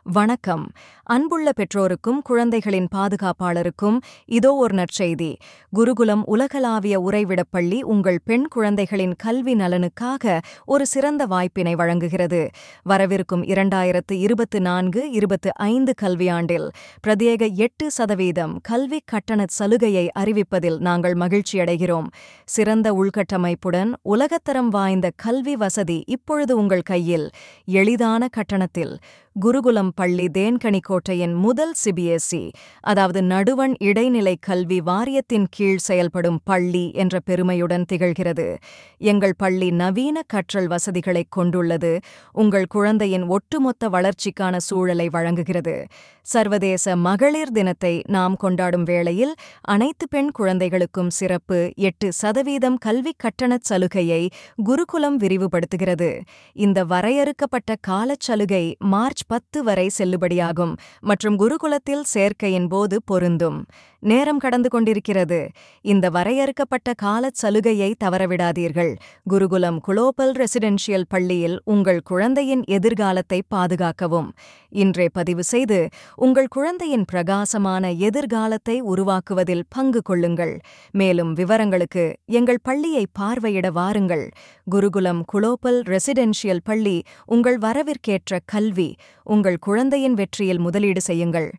வணக்கம். அன்புள்ள பெற்றோருக்கும் குழந்தைகளின் பாதுகாப்பாளருக்கும் இதோ ஒரு நற்செய்தி. குருகுலம் உலகளாவிய உறைவிடப் பள்ளி உங்கள் பெண் குழந்தைகளின் கல்வி நலனுக்காக ஒரு சிறந்த வாய்ப்பினை வழங்குகிறது. வரவிருக்கும் 2024-25 கல்வியாண்டில் பிரத்யேக 8% கல்வி கட்டணச் சலுகையை அறிவிப்பதில் நாங்கள் மகிழ்ச்சியடைகிறோம். சிறந்த உள்கட்டமைப்புடன் உலகத்தரம் வாய்ந்த கல்வி வசதி இப்பொழுது உங்கள் கையில். எளிதான கட்டணத்தில் குருகுலம் பள்ளி தேன்கனிக்கோட்டையின் முதல் சிபிஎஸ்இ, அதாவது நடுவண் இடைநிலை கல்வி வாரியத்தின் கீழ் செயல்படும் பள்ளி என்ற பெருமையுடன் திகழ்கிறது. எங்கள் பள்ளி நவீன கற்றல் வசதிகளைக் கொண்டுள்ளது, உங்கள் குழந்தையின் ஒட்டுமொத்த வளர்ச்சிக்கான சூழலை வழங்குகிறது. சர்வதேச மகளிர் தினத்தை நாம் கொண்டாடும் வேளையில் அனைத்து பெண் குழந்தைகளுக்கும் சிறப்பு 8% கல்வி கட்டணச் சலுகையை குருகுலம் விரிவுபடுத்துகிறது. இந்த வரையறுக்கப்பட்ட காலச் சலுகை மார்ச் 10 வரை செல்லுபடியாகும் மற்றும் குருகுலத்தில் சேர்க்கையின் போது பொருந்தும். நேரம் கடந்து கொண்டிருக்கிறது. இந்த வரையறுக்கப்பட்ட காலச் சலுகையை தவறவிடாதீர்கள். குருகுலம் குளோபல் ரெசிடென்ஷியல் பள்ளியில் உங்கள் குழந்தையின் எதிர்காலத்தை பாதுகாக்கவும். இன்றே பதிவு செய்து உங்கள் குழந்தையின் பிரகாசமான எதிர்காலத்தை உருவாக்குவதில் பங்கு கொள்ளுங்கள். மேலும் விவரங்களுக்கு எங்கள் பள்ளியை பார்வையிட வாருங்கள். குருகுலம் குளோபல் ரெசிடென்ஷியல் பள்ளி உங்கள் வரவிற்கேற்ற கல்வி. உங்கள் குழந்தையின் வெற்றியில் முதலீடு செய்யுங்கள்.